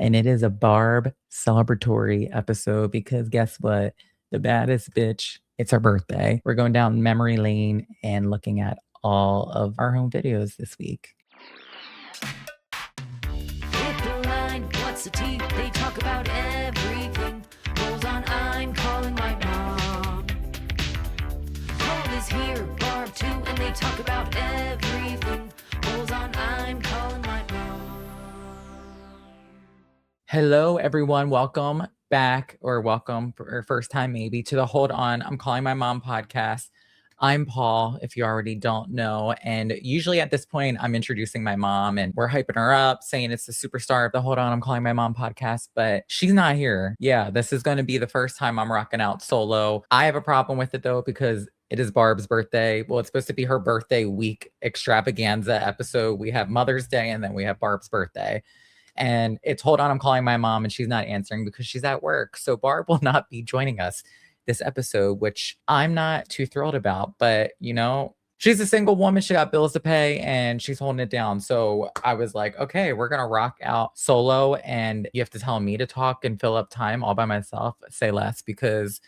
And it is a Barb celebratory episode because guess what? The baddest bitch, it's her birthday. We're going down memory lane and looking at all of our home videos this week. Hit the line, what's the tea? They talk about everything. Rolls on, I'm calling my mom. Cole is here, Barb too, and they talk about everything. Rolls on, I'm calling my mom. Hello, everyone. Welcome back, or welcome for first time maybe, to the Hold On, I'm Calling My Mom podcast. I'm Paul, if you already don't know. And usually at this point, I'm introducing my mom and we're hyping her up, saying it's the superstar of the Hold On, I'm Calling My Mom podcast, but she's not here. Yeah, this is going to be the first time I'm rocking out solo. I have a problem with it though, because it is Barb's birthday. Well, it's supposed to be her birthday week extravaganza episode. We have Mother's Day and then we have Barb's birthday. And it's Hold On, I'm Calling My Mom, and she's not answering because she's at work. So Barb will not be joining us this episode, which I'm not too thrilled about. But, you know, she's a single woman. She got bills to pay and she's holding it down. So I was like, okay, we're going to rock out solo. And you have to tell me to talk and fill up time all by myself. Say less, because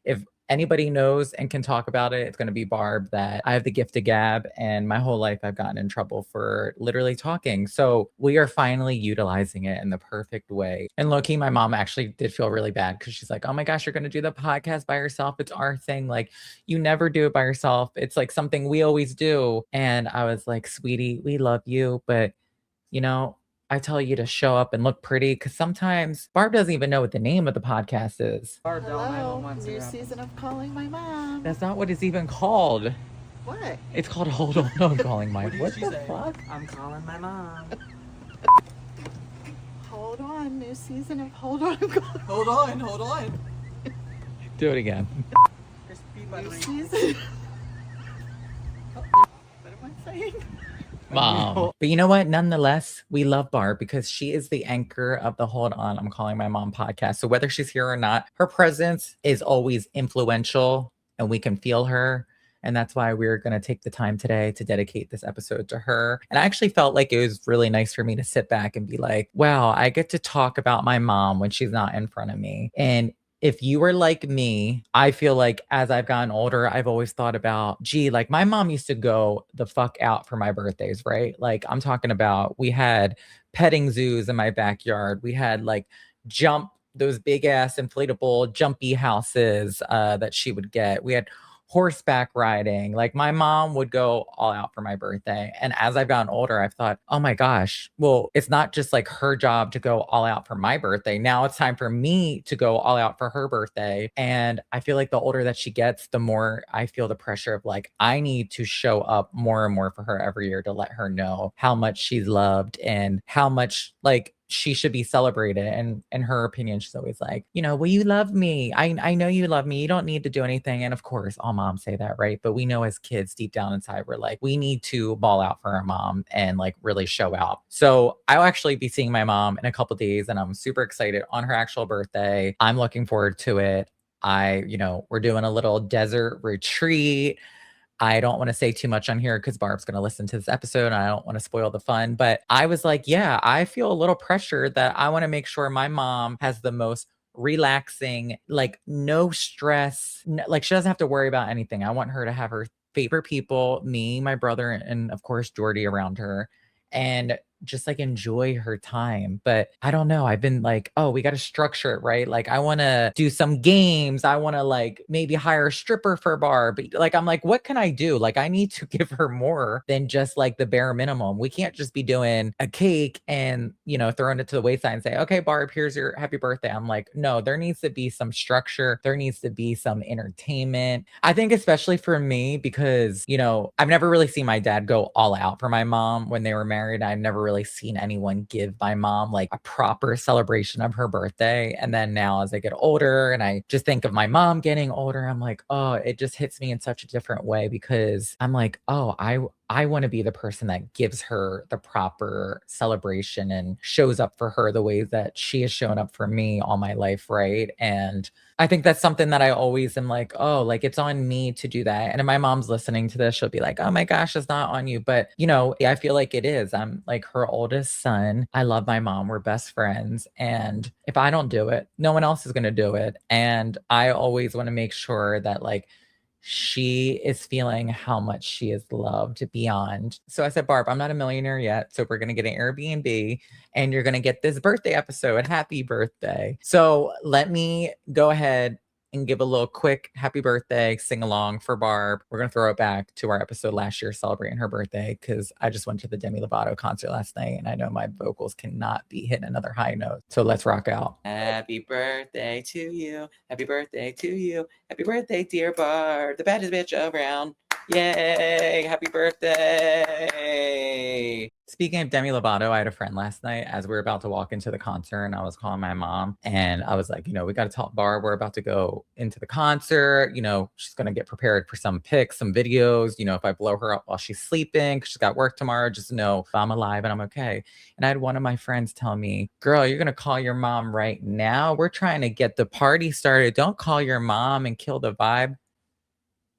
if anybody knows and can talk about it, it's going to be Barb. That I have the gift of gab, and my whole life I've gotten in trouble for literally talking. So we are finally utilizing it in the perfect way. And low-key, my mom actually did feel really bad because she's like, oh my gosh, you're going to do the podcast by yourself. It's our thing. Like, you never do it by yourself. It's like something we always do. And I was like, sweetie, we love you, but you know, I tell you to show up and look pretty, because sometimes Barb doesn't even know what the name of the podcast is. Barb, hello, new season of Calling My Mom. That's not what it's even called. What? It's called Hold On, I'm Calling My Mom. What What the fuck? I'm calling my mom. Hold on, new season of Hold On. I'm calling. Hold on. Do it again. New season. What am I saying? Mom. But you know what? Nonetheless, we love Barb because she is the anchor of the Hold On, I'm Calling My Mom podcast. So whether she's here or not, her presence is always influential and we can feel her. And that's why we're going to take the time today to dedicate this episode to her. And I actually felt like it was really nice for me to sit back and be like, wow, I get to talk about my mom when she's not in front of me. And if you were like me, I feel like as I've gotten older, I've always thought about, gee, like my mom used to go the fuck out for my birthdays, right? Like I'm talking about, we had petting zoos in my backyard. We had like those big ass inflatable jumpy houses that she would get. We had horseback riding. Like my mom would go all out for my birthday. And as I've gotten older, I've thought, oh my gosh, well, it's not just like her job to go all out for my birthday. Now it's time for me to go all out for her birthday. And I feel like the older that she gets, the more I feel the pressure of like, I need to show up more and more for her every year to let her know how much she's loved and how much like she should be celebrated. And in her opinion, she's always like, you know, well, you love me. I know you love me. You don't need to do anything. And of course, all moms say that, right? But we know as kids deep down inside, we're like, we need to ball out for our mom and like really show out. So I'll actually be seeing my mom in a couple days and I'm super excited on her actual birthday. I'm looking forward to it. We're doing a little desert retreat. I don't want to say too much on here because Barb's going to listen to this episode and I don't want to spoil the fun. But I was like, yeah, I feel a little pressure that I want to make sure my mom has the most relaxing, like no stress, like she doesn't have to worry about anything. I want her to have her favorite people, me, my brother, and of course, Jordy around her. And just like enjoy her time. But I don't know. I've been like, oh, we got to structure it, right? Like I want to do some games. I want to like maybe hire a stripper for Barb. Like, I'm like, what can I do? Like I need to give her more than just like the bare minimum. We can't just be doing a cake and, you know, throwing it to the wayside and say, okay, Barb, here's your happy birthday. I'm like, no, there needs to be some structure. There needs to be some entertainment. I think especially for me, because, you know, I've never really seen my dad go all out for my mom when they were married. I've never really seen anyone give my mom like a proper celebration of her birthday. And then now as I get older and I just think of my mom getting older, I'm like, oh, it just hits me in such a different way because I'm like, oh, I want to be the person that gives her the proper celebration and shows up for her the ways that she has shown up for me all my life, right? And I think that's something that I always am like, oh, like it's on me to do that. And if my mom's listening to this, she'll be like, oh my gosh, it's not on you. But, I feel like it is. I'm like her oldest son. I love my mom. We're best friends. And if I don't do it, no one else is going to do it. And I always want to make sure that like she is feeling how much she is loved beyond. So I said, Barb, I'm not a millionaire yet. So we're going to get an Airbnb and you're going to get this birthday episode. Happy birthday. So let me go ahead and give a little quick happy birthday sing along for Barb. We're going to throw it back to our episode last year celebrating her birthday because I just went to the Demi Lovato concert last night and I know my vocals cannot be hitting another high note. So let's rock out. Happy birthday to you. Happy birthday to you. Happy birthday, dear Barb, the baddest bitch around. Yay! Happy birthday! Speaking of Demi Lovato, I had a friend last night as we were about to walk into the concert and I was calling my mom and I was like, we got to tell Barb we're about to go into the concert. She's going to get prepared for some pics, some videos. If I blow her up while she's sleeping, 'cause she's got work tomorrow, just know if I'm alive and I'm okay. And I had one of my friends tell me, girl, you're going to call your mom right now. We're trying to get the party started. Don't call your mom and kill the vibe.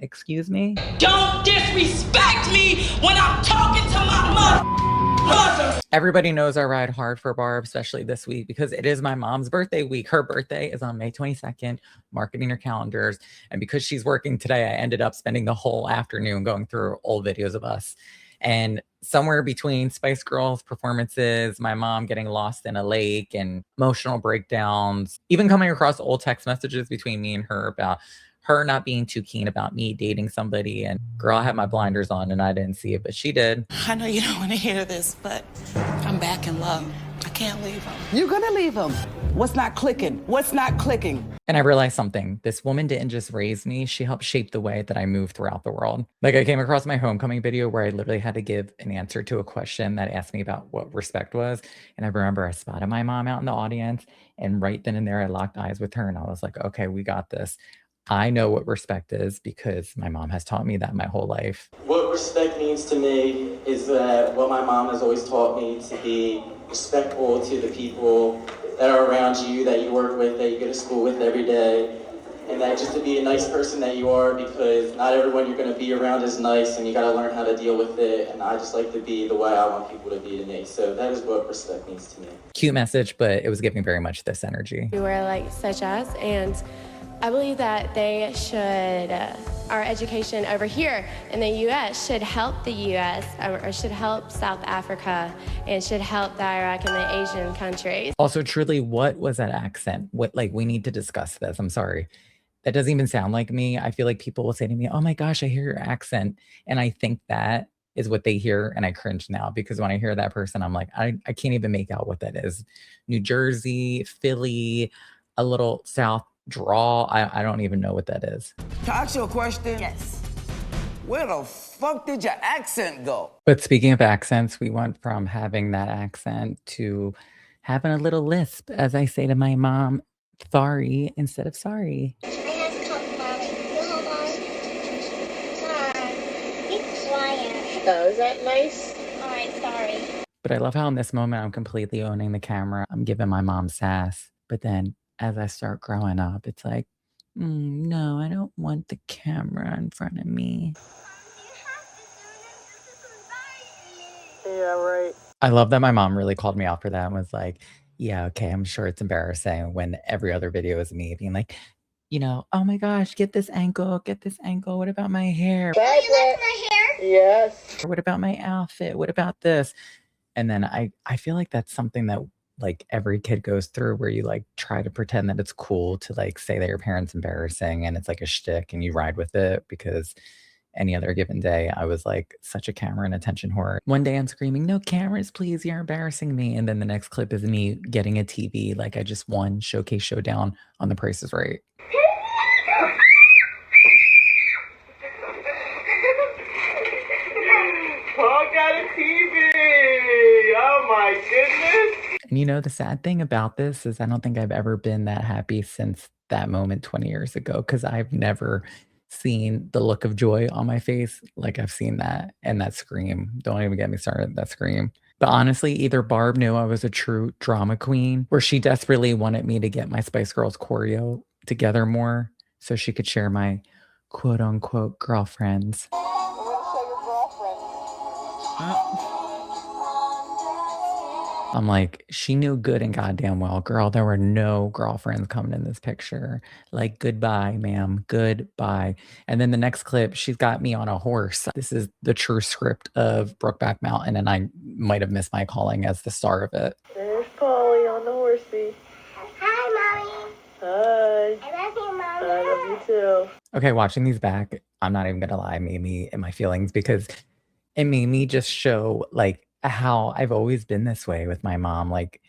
Excuse me? Don't disrespect me when I'm talking to my mother. Everybody knows I ride hard for Barb, especially this week, because it is my mom's birthday week. Her birthday is on May 22nd. Marketing your calendars. And because she's working today, I ended up spending the whole afternoon going through old videos of us. And somewhere between Spice Girls performances, my mom getting lost in a lake and emotional breakdowns, even coming across old text messages between me and her about her not being too keen about me dating somebody. And girl, I had my blinders on and I didn't see it, but she did. I know you don't want to hear this, but I'm back in love. I can't leave him. You're gonna leave him. What's not clicking? What's not clicking? And I realized something. This woman didn't just raise me. She helped shape the way that I move throughout the world. Like I came across my homecoming video where I literally had to give an answer to a question that asked me about what respect was. And I remember I spotted my mom out in the audience and right then and there I locked eyes with her and I was like, okay, we got this. I know what respect is because my mom has taught me that my whole life. What respect means to me is that what my mom has always taught me to be respectful to the people that are around you, that you work with, that you go to school with every day, and that just to be a nice person that you are because not everyone you're going to be around is nice and you got to learn how to deal with it. And I just like to be the way I want people to be to me. So that is what respect means to me. Cute message, but it was giving very much this energy. We were like such as, and I believe that they should, our education over here in the U.S. should help the U.S. or should help South Africa and should help the Iraq and the Asian countries. Also, truly, what was that accent? We need to discuss this. I'm sorry. That doesn't even sound like me. I feel like people will say to me, oh my gosh, I hear your accent. And I think that is what they hear. And I cringe now because when I hear that person, I'm like, I can't even make out what that is. New Jersey, Philly, a little South draw. I don't even know what that is. Can I ask you a question? Yes. Where the fuck did your accent go? But speaking of accents, we went from having that accent to having a little lisp, as I say to my mom, sorry instead of sorry. I have to talk about it. Hold on. Sorry. Be quiet. Oh, is that nice? All right, sorry. But I love how in this moment I'm completely owning the camera. I'm giving my mom sass. But then as I start growing up, it's like, no, I don't want the camera in front of me. Yeah, right. I love that my mom really called me out for that and was like, yeah, okay, I'm sure it's embarrassing when every other video is me being like, oh my gosh, get this ankle. What about my hair? Do you like my hair? Yes. What about my outfit? What about this? And then I feel like that's something that like every kid goes through where you like try to pretend that it's cool to like say that your parent's embarrassing and it's like a shtick and you ride with it because any other given day I was like such a camera and attention whore. One day I'm screaming, no cameras, please, you're embarrassing me. And then the next clip is me getting a TV like I just won Showcase Showdown on The Price is Right. Paul got a TV! Oh my goodness! And the sad thing about this is I don't think I've ever been that happy since that moment 20 years ago because I've never seen the look of joy on my face like I've seen that, and that scream. Don't even get me started, that scream. But honestly, either Barb knew I was a true drama queen, or she desperately wanted me to get my Spice Girls choreo together more so she could share my quote unquote girlfriends. I'm like, she knew good and goddamn well, girl, there were no girlfriends coming in this picture. Like, goodbye, ma'am, goodbye. And then the next clip, she's got me on a horse. This is the true script of Brokeback Mountain, and I might have missed my calling as the star of it. There's Polly on the horsey. Hi, Mommy. Hi. I love you, Mommy. I love you too. Okay, watching these back, I'm not even gonna lie, it made me in my feelings because it made me just show like how I've always been this way with my mom, like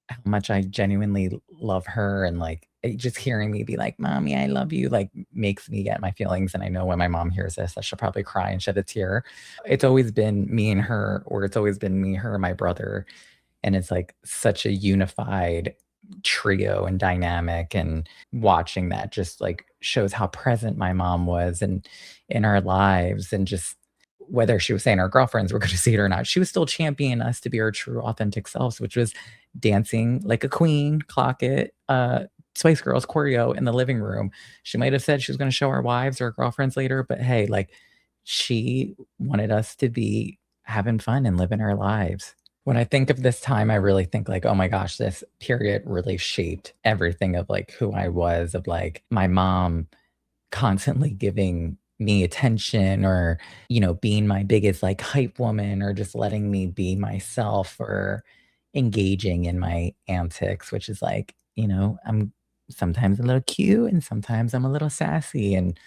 how much I genuinely love her, and like just hearing me be like, "Mommy, I love you," like makes me get my feelings. And I know when my mom hears this, that she'll probably cry and shed a tear. It's always been me and her, or it's always been me, her, and my brother. And it's like such a unified trio and dynamic, and watching that just like shows how present my mom was and in our lives, and just whether she was saying our girlfriends were going to see it or not, she was still championing us to be our true authentic selves, which was dancing like a queen, clock it, Spice Girls choreo in the living room. She might have said she was going to show our wives or our girlfriends later, but hey, like she wanted us to be having fun and living our lives. When I think of this time, I really think like, oh my gosh, this period really shaped everything of like who I was, of like my mom constantly giving me attention, or, you know, being my biggest like hype woman, or just letting me be myself, or engaging in my antics, which is like, you know, I'm sometimes a little cute and sometimes I'm a little sassy. And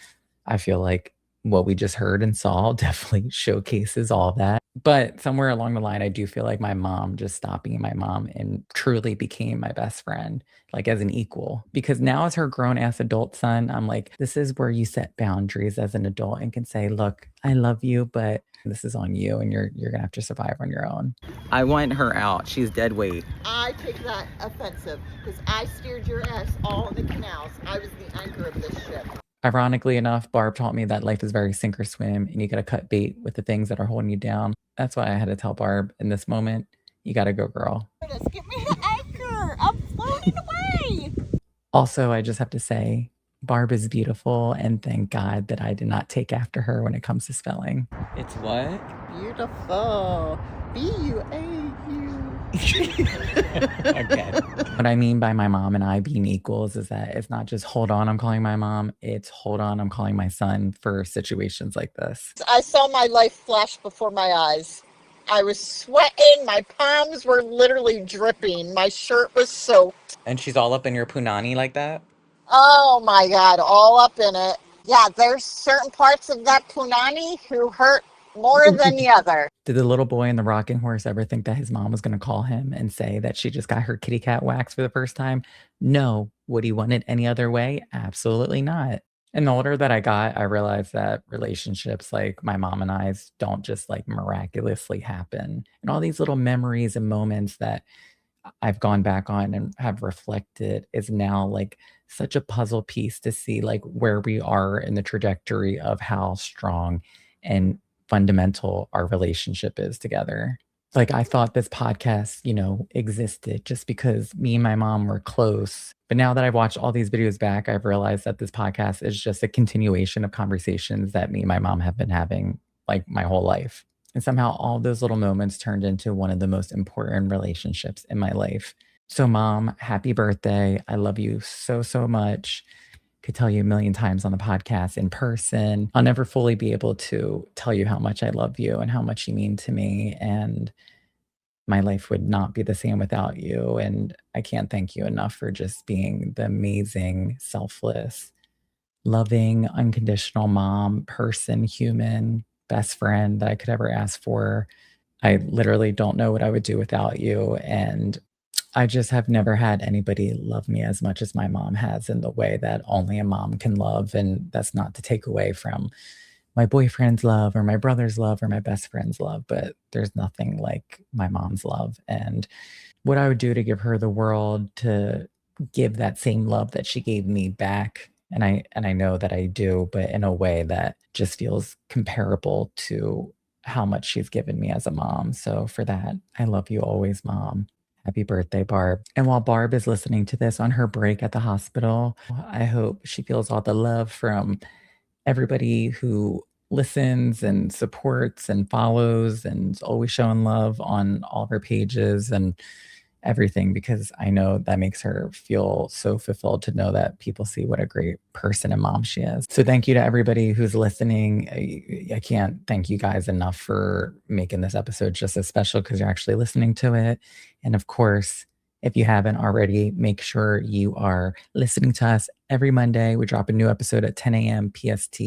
I feel like what we just heard and saw definitely showcases all that. But somewhere along the line, I do feel like my mom just stopped being my mom and truly became my best friend, like as an equal. Because now, as her grown ass adult son, I'm like, this is where you set boundaries as an adult and can say, look, I love you, but this is on you, and you're gonna have to survive on your own. I want her out. She's dead weight. I take that offensive because I steered your ass all in the canals. I was the anchor of this ship. Ironically enough, Barb taught me that life is very sink or swim, and you got to cut bait with the things that are holding you down. That's why I had to tell Barb in this moment, you got to go, girl. Get me the anchor. I'm floating away. Also, I just have to say, Barb is beautiful, and thank God that I did not take after her when it comes to spelling. It's what? Beautiful. B-U-A-U. Okay. What I mean by my mom and I being equals is that it's not just hold on, I'm calling my mom. It's hold on, I'm calling my son for situations like this. I saw my life flash before my eyes. I was sweating. My palms were literally dripping. My shirt was soaked. And she's all up in your punani like that? Oh my God, all up in it. Yeah, there's certain parts of that punani who hurt more than the other. Did the little boy in the rocking horse ever think that his mom was going to call him and say that she just got her kitty cat waxed for the first time? No. Would he want it any other way? Absolutely not. And the older that I got, I realized that relationships like my mom and I's don't just like miraculously happen. And all these little memories and moments that I've gone back on and have reflected is now like such a puzzle piece to see like where we are in the trajectory of how strong and fundamental our relationship is together. Like I thought this podcast, you know, existed just because me and my mom were close. But now that I've watched all these videos back, I've realized that this podcast is just a continuation of conversations that me and my mom have been having like my whole life. And somehow all those little moments turned into one of the most important relationships in my life. So mom, happy birthday. I love you so, so much. Could tell you a million times on the podcast in person. I'll never fully be able to tell you how much I love you and how much you mean to me. And my life would not be the same without you. And I can't thank you enough for just being the amazing, selfless, loving, unconditional mom, person, human, best friend that I could ever ask for. I literally don't know what I would do without you. And I just have never had anybody love me as much as my mom has, in the way that only a mom can love. And that's not to take away from my boyfriend's love or my brother's love or my best friend's love, but there's nothing like my mom's love. And what I would do to give her the world, to give that same love that she gave me back, And I know that I do, but in a way that just feels comparable to how much she's given me as a mom. So for that, I love you always, Mom. Happy birthday, Barb. And while Barb is listening to this on her break at the hospital, I hope she feels all the love from everybody who listens and supports and follows and is always showing love on all of her pages and everything, because I know that makes her feel so fulfilled to know that people see what a great person and mom she is. So thank you to everybody who's listening. I can't thank you guys enough for making this episode just as special because you're actually listening to it. And of course, if you haven't already, make sure you are listening to us every Monday. We drop a new episode at 10 a.m. PST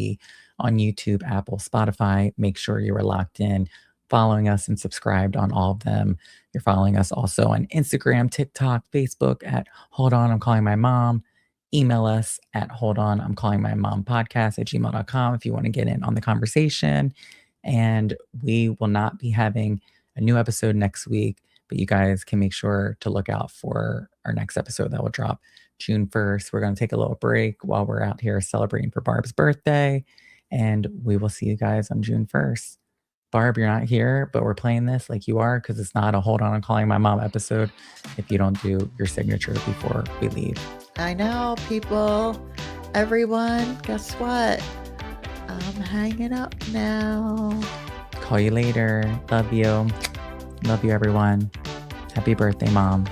on YouTube, Apple, Spotify. Make sure you are locked in, following us and subscribed on all of them. You're following us also on Instagram, TikTok, Facebook at Hold On, I'm Calling My Mom. Email us at Hold On, I'm Calling My Mom podcast at gmail.com if you want to get in on the conversation. And we will not be having a new episode next week, but you guys can make sure to look out for our next episode that will drop June 1st. We're going to take a little break while we're out here celebrating for Barb's birthday, and we will see you guys on June 1st. Barb, you're not here, but we're playing this like you are because it's not a Hold On, I'm Calling My Mom episode if you don't do your signature before we leave. I know, people. Everyone, guess what? I'm hanging up now. Call you later. Love you. Love you, everyone. Happy birthday, Mom.